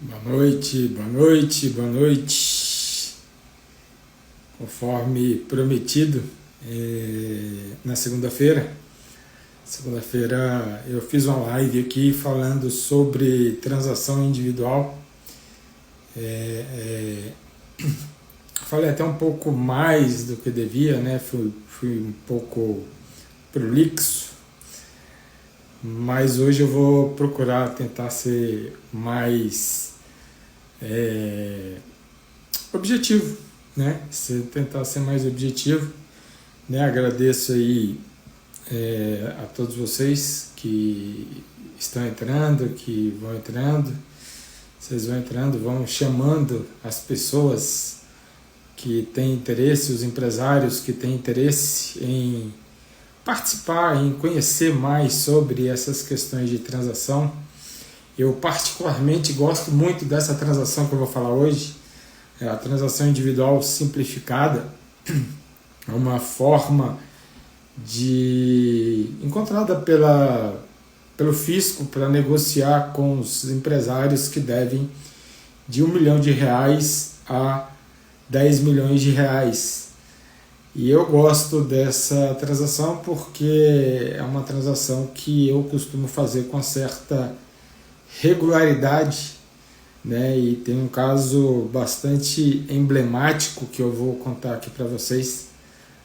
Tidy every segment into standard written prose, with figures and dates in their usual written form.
Boa noite, boa noite, boa noite. Conforme prometido, na segunda-feira eu fiz uma live aqui falando sobre transação individual. Falei até um pouco mais do que devia, né? Fui um pouco prolixo, mas hoje eu vou procurar tentar ser mais objetivo, né? Tentar ser mais objetivo, né? Agradeço aí a todos vocês que estão entrando, que vão entrando. Vocês vão entrando, vão chamando as pessoas que têm interesse, os empresários que têm interesse em participar, em conhecer mais sobre essas questões de transação. Eu particularmente gosto muito dessa transação que eu vou falar hoje, a transação individual simplificada. É uma forma encontrada pelo fisco para negociar com os empresários que devem de R$ 1 milhão a R$ 10 milhões. E eu gosto dessa transação porque é uma transação que eu costumo fazer com certa regularidade, né? E tem um caso bastante emblemático que eu vou contar aqui para vocês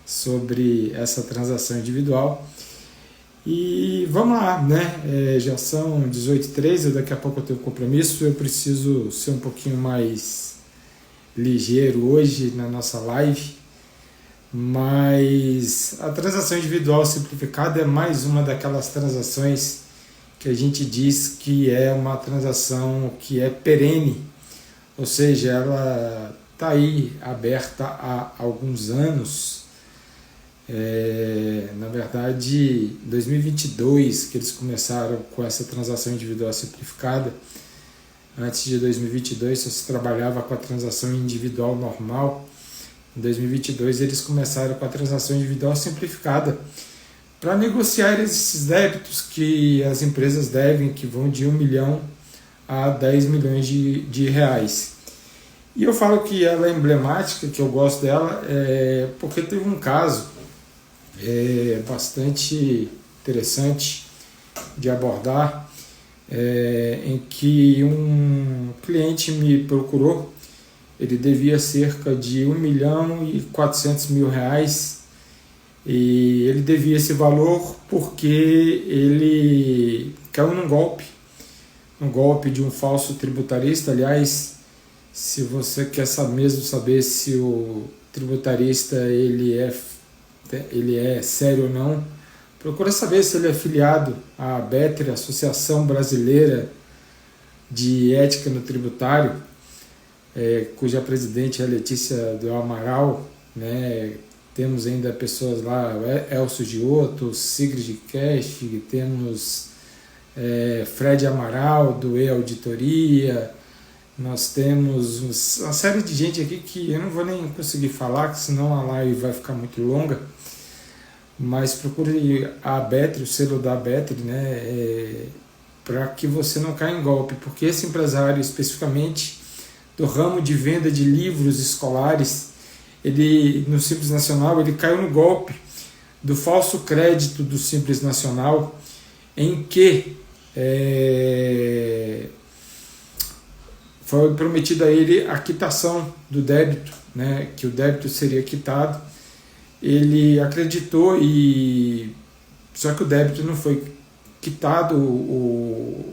sobre essa transação individual. E vamos lá, né? Já são 18h13, daqui a pouco eu tenho um compromisso, eu preciso ser um pouquinho mais ligeiro hoje na nossa live, mas a transação individual simplificada é mais uma daquelas transações que a gente diz que é uma transação que é perene, ou seja, ela está aí aberta há alguns anos. Na verdade, em 2022 que eles começaram com essa transação individual simplificada. Antes de 2022 só se trabalhava com a transação individual normal. Em 2022 eles começaram com a transação individual simplificada para negociar esses débitos que as empresas devem, que vão de 1 milhão a 10 milhões de reais. E eu falo que ela é emblemática, que eu gosto dela, porque teve um caso bastante interessante de abordar, em que um cliente me procurou. Ele devia cerca de 1 milhão e 400 mil reais, e ele devia esse valor porque ele caiu num golpe de um falso tributarista. Aliás, se você quer mesmo saber se o tributarista ele é sério ou não, procura saber se ele é afiliado à ABETRE, Associação Brasileira de Ética no Tributário, cuja presidente é a Letícia do Amaral, né? Temos ainda pessoas lá, Elcio Giotto, Sigrid Cash, temos Fred Amaral, do E-Auditoria. Nós temos uma série de gente aqui que eu não vou nem conseguir falar, senão a live vai ficar muito longa. Mas procure a ABETRE, o selo da ABETRE, né? Para que você não caia em golpe, porque esse empresário especificamente do ramo de venda de livros escolares, ele no Simples Nacional, ele caiu no golpe do falso crédito do Simples Nacional, em que foi prometido a ele a quitação do débito, né, que o débito seria quitado. Ele acreditou, só que o débito não foi quitado, o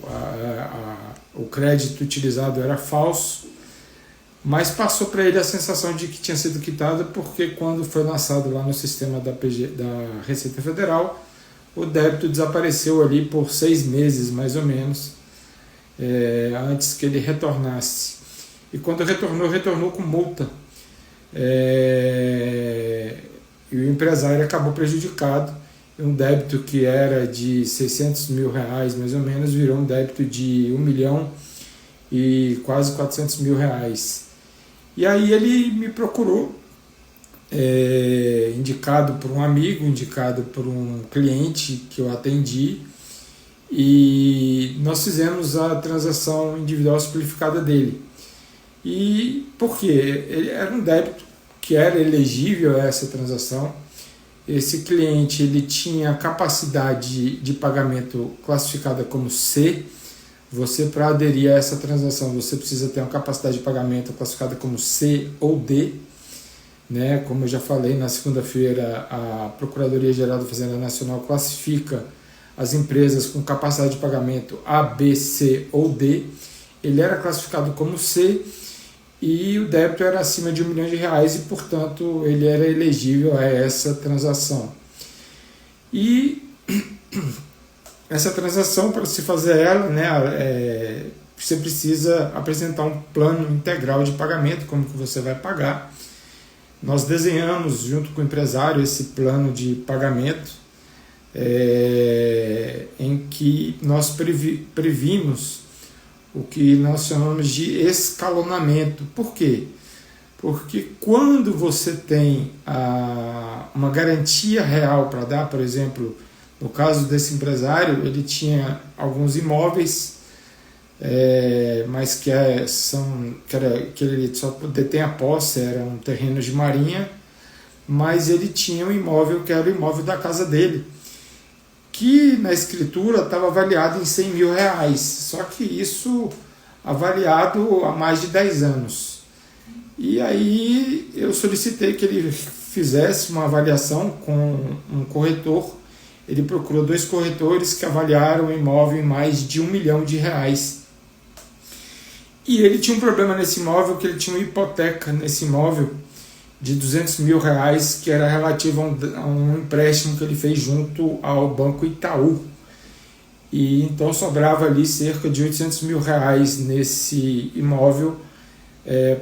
crédito utilizado era falso, mas passou para ele a sensação de que tinha sido quitado, porque quando foi lançado lá no sistema da Receita Federal, o débito desapareceu ali por 6 meses, mais ou menos, antes que ele retornasse. E quando retornou com multa. E o empresário acabou prejudicado. Um débito que era de 600 mil reais, mais ou menos, virou um débito de 1 milhão e quase 400 mil reais. E aí ele me procurou, indicado por um amigo, indicado por um cliente que eu atendi, e nós fizemos a transação individual simplificada dele. E por quê? Ele era um débito que era elegível a essa transação. Esse cliente ele tinha capacidade de pagamento classificada como C. Você, para aderir a essa transação, você precisa ter uma capacidade de pagamento classificada como C ou D. Né? Como eu já falei, na segunda-feira a Procuradoria-Geral da Fazenda Nacional classifica as empresas com capacidade de pagamento A, B, C ou D. Ele era classificado como C e o débito era acima de R$1 milhão e, portanto, ele era elegível a essa transação. E essa transação, para se fazer ela, né, você precisa apresentar um plano integral de pagamento, como que você vai pagar. Nós desenhamos, junto com o empresário, esse plano de pagamento, em que nós previmos o que nós chamamos de escalonamento. Por quê? Porque quando você tem uma garantia real para dar, por exemplo, no caso desse empresário, ele tinha alguns imóveis, mas que ele só detém a posse, eram terrenos de marinha, mas ele tinha um imóvel que era o imóvel da casa dele, que na escritura estava avaliado em R$100 mil, só que isso avaliado há mais de 10 anos. E aí eu solicitei que ele fizesse uma avaliação com um corretor. Ele procurou 2 corretores que avaliaram o imóvel em mais de R$1 milhão. E ele tinha um problema nesse imóvel, que ele tinha uma hipoteca nesse imóvel de R$200 mil, que era relativo a um empréstimo que ele fez junto ao Banco Itaú. E então sobrava ali cerca de R$800 mil nesse imóvel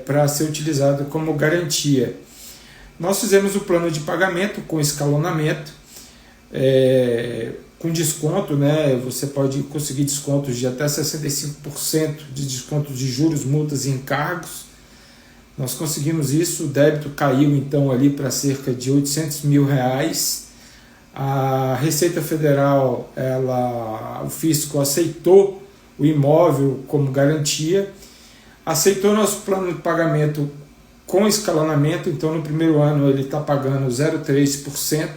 para ser utilizado como garantia. Nós fizemos o plano de pagamento com escalonamento, com desconto, né? Você pode conseguir descontos de até 65% de desconto de juros, multas e encargos. Nós conseguimos isso, o débito caiu então ali para cerca de R$800 mil. A Receita Federal, o fisco aceitou o imóvel como garantia, aceitou nosso plano de pagamento com escalonamento. Então no primeiro ano ele está pagando 0,3%,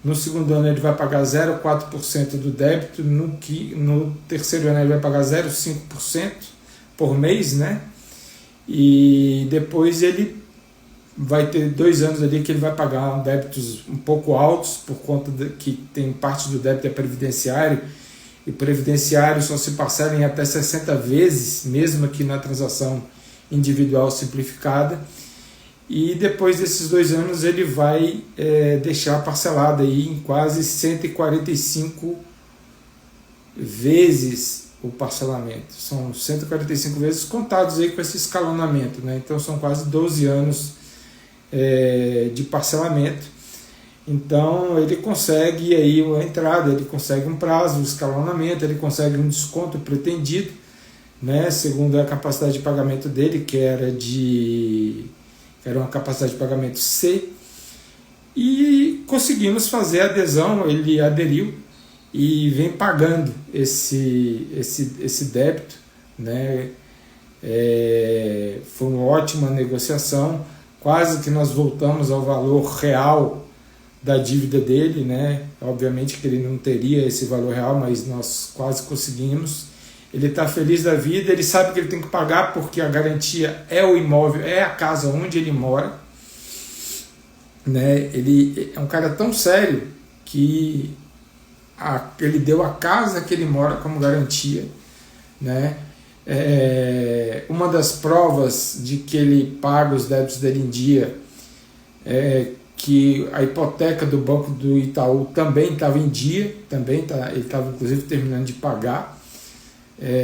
no segundo ano ele vai pagar 0,4% do débito, no terceiro ano ele vai pagar 0,5% por mês, né? E depois ele vai ter 2 anos ali que ele vai pagar débitos um pouco altos, por conta que tem parte do débito previdenciário, e previdenciário só se parcela em até 60 vezes, mesmo aqui na transação individual simplificada. E depois desses 2 anos ele vai deixar parcelado aí em quase 145 vezes o parcelamento. São 145 vezes contados aí com esse escalonamento, né? Então são quase 12 anos de parcelamento. Então ele consegue aí a entrada, ele consegue um prazo, um escalonamento, ele consegue um desconto pretendido, né? Segundo a capacidade de pagamento dele, que era uma capacidade de pagamento C, e conseguimos fazer a adesão. Ele aderiu e vem pagando esse débito, né? Foi uma ótima negociação, quase que nós voltamos ao valor real da dívida dele, né? Obviamente que ele não teria esse valor real, mas nós quase conseguimos. Ele está feliz da vida, ele sabe que ele tem que pagar porque a garantia é o imóvel, é a casa onde ele mora, né? Ele é um cara tão sério que ele deu a casa que ele mora como garantia, né? Uma das provas de que ele paga os débitos dele em dia é que a hipoteca do Banco do Itaú também estava em dia, ele estava inclusive terminando de pagar,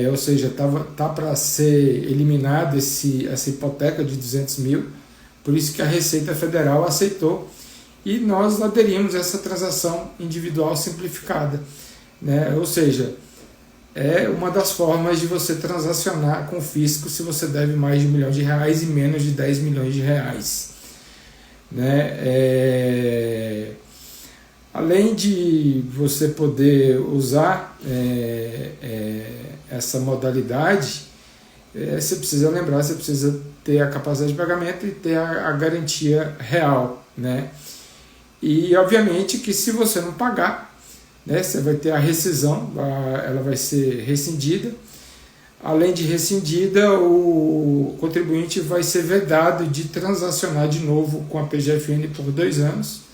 ou seja, tá para ser eliminada essa hipoteca de 200 mil, por isso que a Receita Federal aceitou e nós aderimos a essa transação individual simplificada, né? Ou seja, é uma das formas de você transacionar com o fisco se você deve mais de R$1 milhão e menos de R$10 milhões, né? Além de você poder usar essa modalidade, você precisa lembrar, você precisa ter a capacidade de pagamento e ter a garantia real, né? E obviamente que se você não pagar, né, você vai ter a rescisão, ela vai ser rescindida. Além de rescindida, o contribuinte vai ser vedado de transacionar de novo com a PGFN por 2 anos.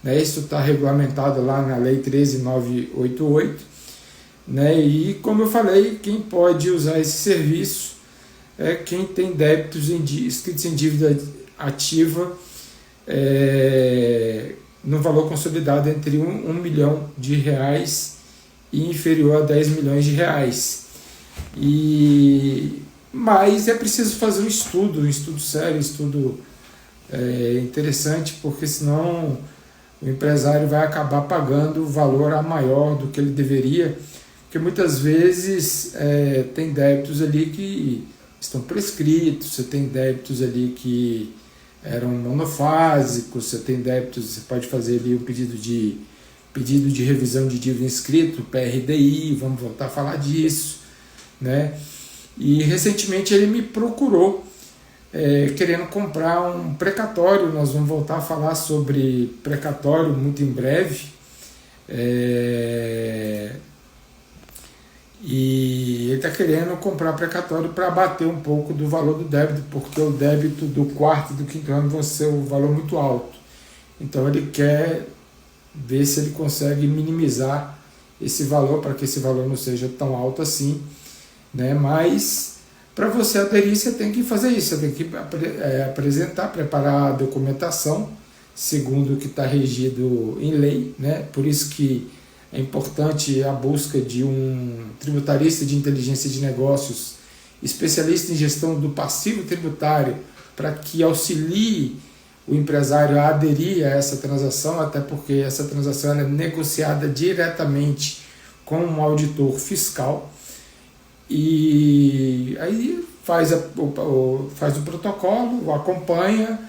Né? Isso está regulamentado lá na Lei 13.988. Né? E, como eu falei, quem pode usar esse serviço é quem tem débitos inscritos em dívida ativa no valor consolidado entre R$1 milhão e inferior a R$10 milhões. Mas é preciso fazer um estudo sério, um estudo interessante, porque senão o empresário vai acabar pagando o valor a maior do que ele deveria, porque muitas vezes tem débitos ali que estão prescritos, você tem débitos ali que eram monofásicos, você tem débitos, você pode fazer ali um pedido de revisão de dívida inscrito, PRDI, vamos voltar a falar disso, né? E recentemente ele me procurou querendo comprar um precatório. Nós vamos voltar a falar sobre precatório muito em breve, e ele está querendo comprar precatório para abater um pouco do valor do débito, porque o débito do quarto e do quinto ano vão ser um valor muito alto. Então ele quer ver se ele consegue minimizar esse valor, para que esse valor não seja tão alto assim, né? Mas para você aderir, você tem que fazer isso, você tem que apresentar, preparar a documentação segundo o que está regido em lei, né? Por isso que é importante a busca de um tributarista de inteligência de negócios, especialista em gestão do passivo tributário, para que auxilie o empresário a aderir a essa transação, até porque essa transação é negociada diretamente com um auditor fiscal. E aí faz o protocolo, acompanha,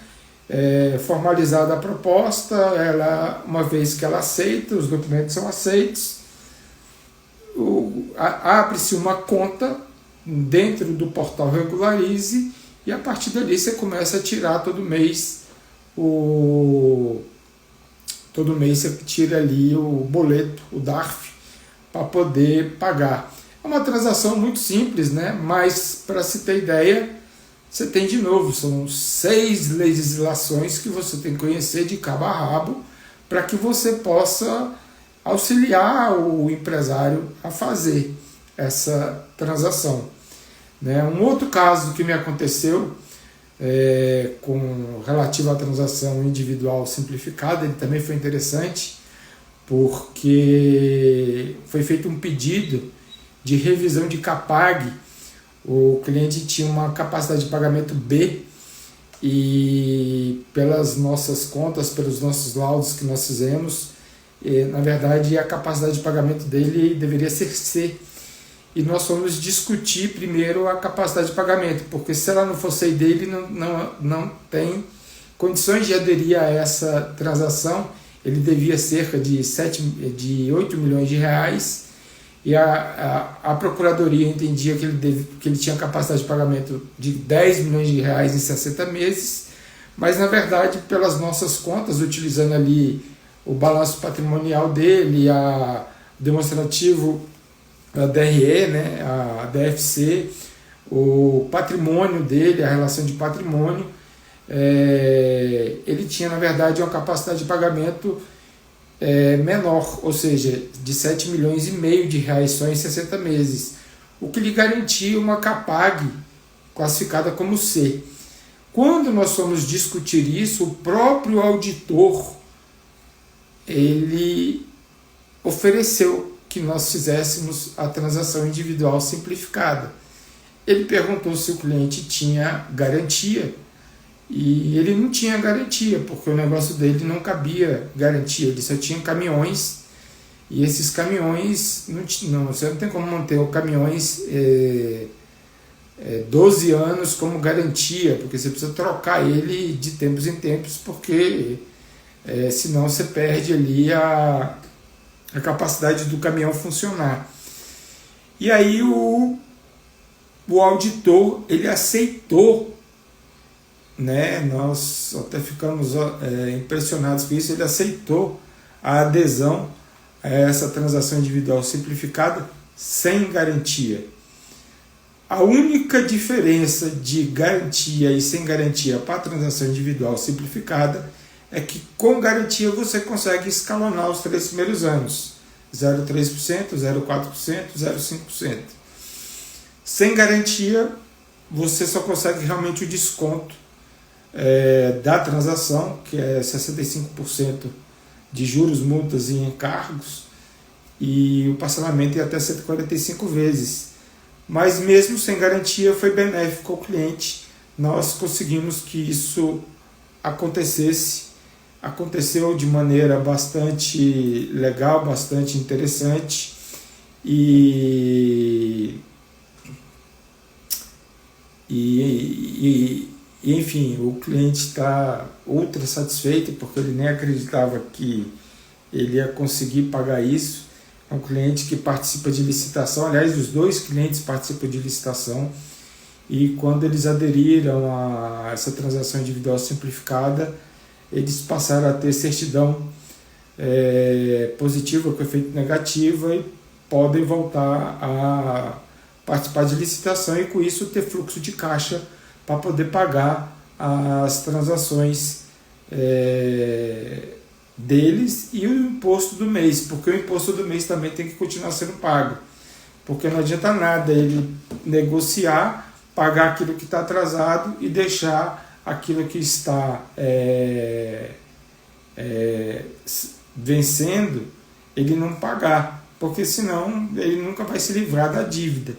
formalizada a proposta, uma vez que ela aceita, os documentos são aceitos, abre-se uma conta dentro do portal Regularize, e a partir dali você começa a tirar todo mês você tira ali o boleto, o DARF, para poder pagar. É uma transação muito simples, né? Mas, para se ter ideia, você tem de novo, são 6 legislações que você tem que conhecer de cabo a rabo, para que você possa auxiliar o empresário a fazer essa transação. Né? Um outro caso que me aconteceu relativo à transação individual simplificada, ele também foi interessante, porque foi feito um pedido de revisão de CAPAG. O cliente tinha uma capacidade de pagamento B, e pelas nossas contas, pelos nossos laudos que nós fizemos, na verdade a capacidade de pagamento dele deveria ser C. E nós fomos discutir primeiro a capacidade de pagamento, porque se ela não for C dele, não tem condições de aderir a essa transação. Ele devia cerca de 8 milhões de reais, e a Procuradoria entendia que ele tinha capacidade de pagamento de 10 milhões de reais em 60 meses, mas na verdade, pelas nossas contas, utilizando ali o balanço patrimonial dele, o demonstrativo, a DRE, né, a DFC, o patrimônio dele, a relação de patrimônio, ele tinha na verdade uma capacidade de pagamento menor, ou seja, de 7 milhões e meio de reais só em 60 meses, o que lhe garantia uma CAPAG classificada como C. Quando nós fomos discutir isso, o próprio auditor ele ofereceu que nós fizéssemos a transação individual simplificada. Ele perguntou se o cliente tinha garantia, e ele não tinha garantia, porque o negócio dele não cabia garantia, ele só tinha caminhões, e esses caminhões, você não tem como manter os caminhões 12 anos como garantia, porque você precisa trocar ele de tempos em tempos, porque senão você perde ali a capacidade do caminhão funcionar. E aí o auditor, ele aceitou, né? Nós até ficamos impressionados com isso, ele aceitou a adesão a essa transação individual simplificada sem garantia. A única diferença de garantia e sem garantia para a transação individual simplificada é que com garantia você consegue escalonar os 3 primeiros anos, 0,3%, 0,4%, 0,5%. Sem garantia, você só consegue realmente o desconto da transação, que é 65% de juros, multas e encargos, e o parcelamento é até 145 vezes. Mas mesmo sem garantia foi benéfico ao cliente. Nós conseguimos que isso acontecesse. Aconteceu de maneira bastante legal, bastante interessante, e enfim, o cliente está ultra satisfeito, porque ele nem acreditava que ele ia conseguir pagar isso. É um cliente que participa de licitação, aliás, os 2 clientes participam de licitação, e quando eles aderiram a essa transação individual simplificada, eles passaram a ter certidão positiva com efeito negativo e podem voltar a participar de licitação e com isso ter fluxo de caixa para poder pagar as transações deles e o imposto do mês, porque o imposto do mês também tem que continuar sendo pago, porque não adianta nada ele negociar, pagar aquilo que está atrasado e deixar aquilo que está vencendo ele não pagar, porque senão ele nunca vai se livrar da dívida.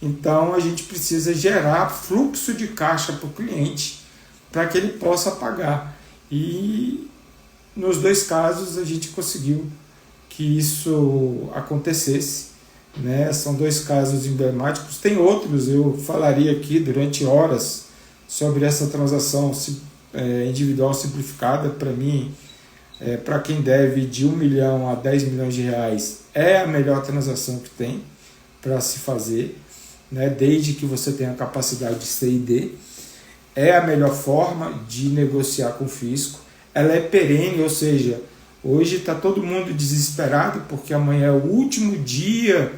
Então a gente precisa gerar fluxo de caixa para o cliente para que ele possa pagar. E nos 2 casos a gente conseguiu que isso acontecesse, né? São 2 casos emblemáticos. Tem outros, eu falaria aqui durante horas sobre essa transação individual simplificada. Para mim, para quem deve de 1 milhão a 10 milhões de reais, é a melhor transação que tem para se fazer, né? Desde que você tenha capacidade de C&D. É a melhor forma de negociar com o fisco. Ela é perene, ou seja, hoje está todo mundo desesperado porque amanhã é o último dia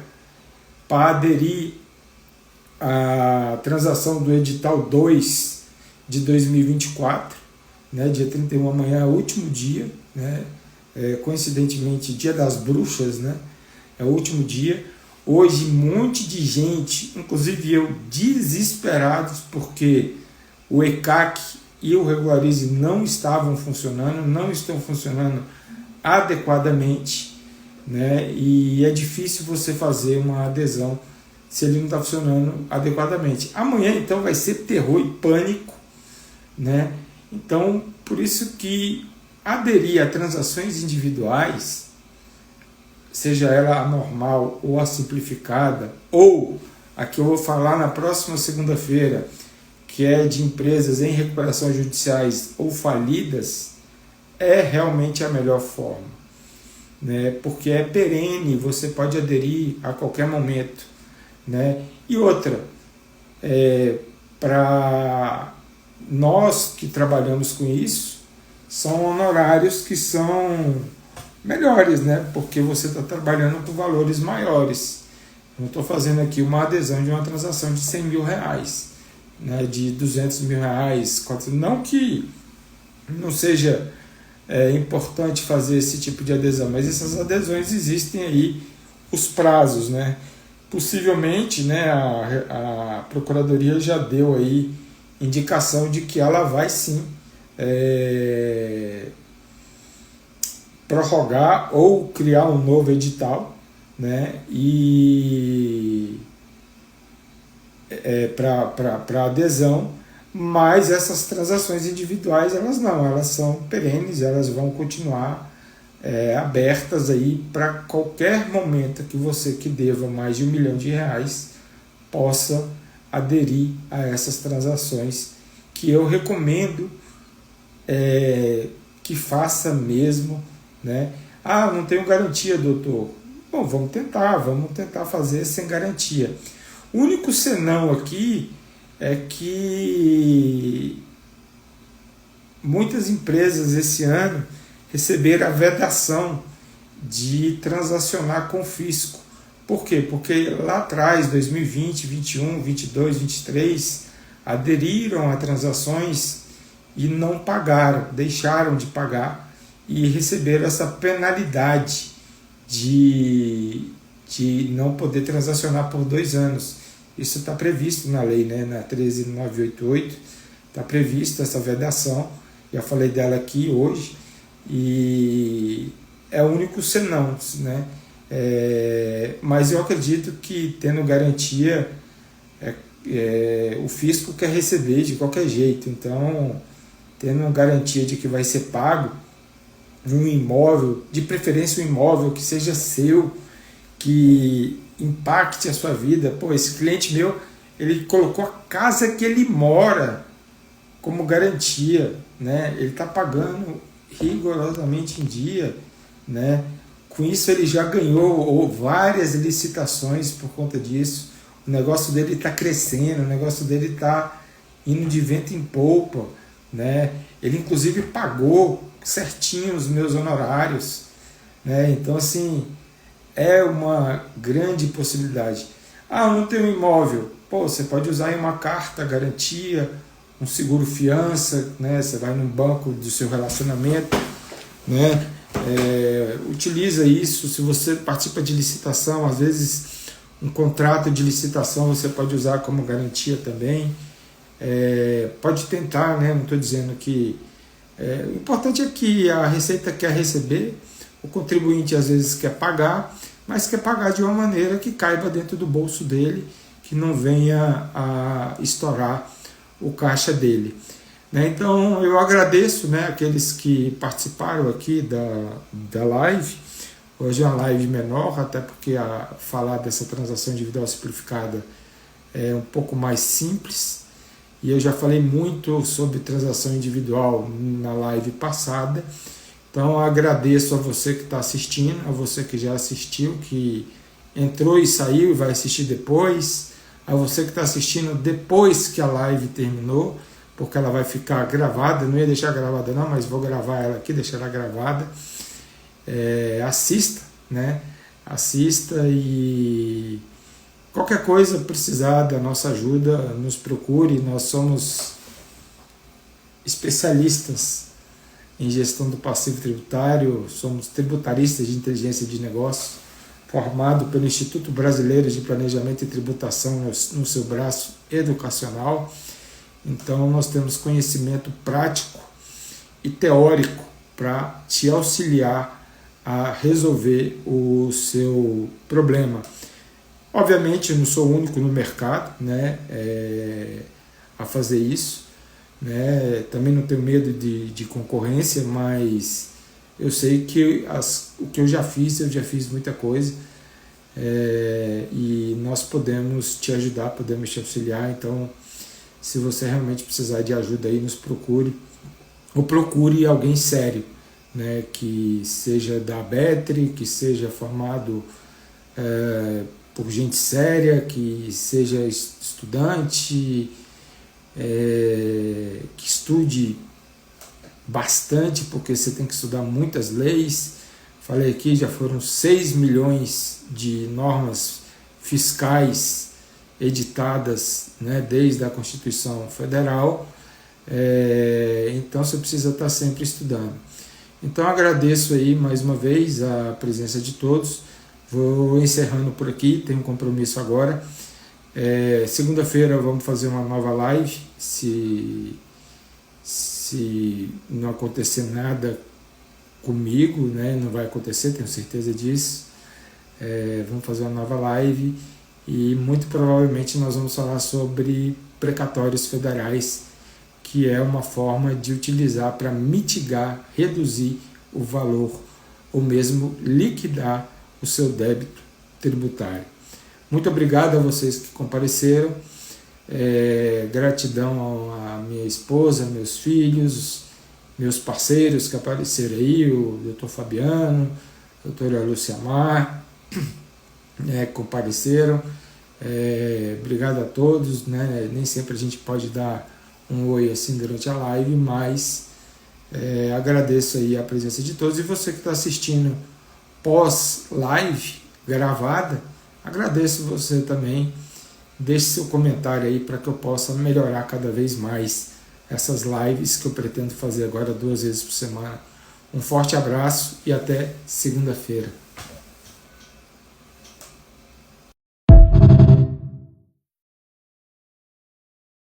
para aderir à transação do edital 2 de 2024, né? Dia 31, amanhã é o último dia, né? Coincidentemente, dia das bruxas, né? É o último dia. Hoje, um monte de gente, inclusive eu, desesperados porque o ECAC e o Regularize não estavam funcionando, não estão funcionando adequadamente, né? E é difícil você fazer uma adesão se ele não está funcionando adequadamente. Amanhã, então, vai ser terror e pânico, né? Então, por isso que aderir a transações individuais, seja ela a normal ou a simplificada, ou a que eu vou falar na próxima segunda-feira, que é de empresas em recuperação judiciais ou falidas, é realmente a melhor forma, né? Porque é perene, você pode aderir a qualquer momento, né? E outra, para nós que trabalhamos com isso, são honorários que são melhores, né? Porque você está trabalhando com valores maiores. Não estou fazendo aqui uma adesão de uma transação de 100 mil reais, né? De 200 mil reais. Não que não seja importante fazer esse tipo de adesão, mas essas adesões existem aí, os prazos, né? Possivelmente, né, a Procuradoria já deu aí indicação de que ela vai sim prorrogar ou criar um novo edital, né, e para adesão, mas essas transações individuais elas não, elas são perenes, elas vão continuar abertas aí para qualquer momento que você que deva mais de 1 milhão de reais possa aderir a essas transações, que eu recomendo que faça mesmo, né? Ah, não tenho garantia, doutor. Bom, vamos tentar fazer sem garantia. O único senão aqui é que muitas empresas esse ano receberam a vedação de transacionar com o fisco. Por quê? Porque lá atrás, 2020, 21, 22, 23, aderiram a transações e não pagaram, deixaram de pagar e receberam essa penalidade de não poder transacionar por 2 anos. Isso está previsto na lei, né? Na 13988 está prevista essa vedação. Já falei dela aqui hoje e é o único senão, né? Mas eu acredito que tendo garantia, o fisco quer receber de qualquer jeito. Então, tendo garantia de que vai ser pago um imóvel, de preferência um imóvel que seja seu, que impacte a sua vida. Pô, esse cliente meu, ele colocou a casa que ele mora como garantia, né? Ele está pagando rigorosamente em dia, né? Com isso ele já ganhou várias licitações por conta disso. O negócio dele está crescendo, o negócio dele está indo de vento em polpa, né? Ele inclusive pagou certinho os meus honorários, né? Então assim, é uma grande possibilidade. Ah, não tenho imóvel. Pô, você pode usar aí uma carta garantia, um seguro fiança, né? Você vai num banco do seu relacionamento, né? Utiliza isso. Se você participa de licitação, às vezes um contrato de licitação você pode usar como garantia também. Pode tentar, né? Não estou dizendo que... o importante é que a Receita quer receber, o contribuinte às vezes quer pagar, mas quer pagar de uma maneira que caiba dentro do bolso dele, que não venha a estourar o caixa dele. Então eu agradeço, né, aqueles que participaram aqui da live. Hoje é uma live menor, até porque falar dessa transação individual simplificada é um pouco mais simples. E eu já falei muito sobre transação individual na live passada. Então eu agradeço a você que está assistindo, a você que já assistiu, que entrou e saiu e vai assistir depois, a você que está assistindo depois que a live terminou, porque ela vai ficar gravada. Não ia deixar gravada não, mas vou gravar ela aqui, deixar ela gravada. Assista, né? Assista, e qualquer coisa precisar da nossa ajuda, nos procure. Nós somos especialistas em gestão do passivo tributário, somos tributaristas de inteligência de negócio, formado pelo Instituto Brasileiro de Planejamento e Tributação no seu braço educacional. Então nós temos conhecimento prático e teórico para te auxiliar a resolver o seu problema. Obviamente eu não sou o único no mercado, né, a fazer isso, né? Também não tenho medo de concorrência, mas eu sei que o que eu já fiz muita coisa, e nós podemos te ajudar, podemos te auxiliar. Então, se você realmente precisar de ajuda aí, nos procure, ou procure alguém sério, né, que seja da ABETRE, que seja formado por gente séria, que seja estudante, que estude bastante, porque você tem que estudar muitas leis. Falei aqui, já foram 6 milhões de normas fiscais editadas, né, desde a Constituição Federal. Então você precisa estar sempre estudando. Então agradeço aí mais uma vez a presença de todos. Vou encerrando por aqui, tenho um compromisso agora. Segunda-feira vamos fazer uma nova live, se não acontecer nada comigo, né? Não vai acontecer, tenho certeza disso. Vamos fazer uma nova live e muito provavelmente nós vamos falar sobre precatórios federais, que é uma forma de utilizar para mitigar, reduzir o valor ou mesmo liquidar o seu débito tributário. Muito obrigado a vocês que compareceram. Gratidão à minha esposa, meus filhos meus parceiros que apareceram aí, o Dr. Fabiano, a doutora Luciamar, compareceram. Obrigado a todos, né? Nem sempre a gente pode dar um oi assim durante a live, mas agradeço aí a presença de todos. E você que está assistindo pós-live gravada, agradeço você também. Deixe seu comentário aí para que eu possa melhorar cada vez mais essas lives que eu pretendo fazer agora 2 vezes por semana. Um forte abraço e até segunda-feira.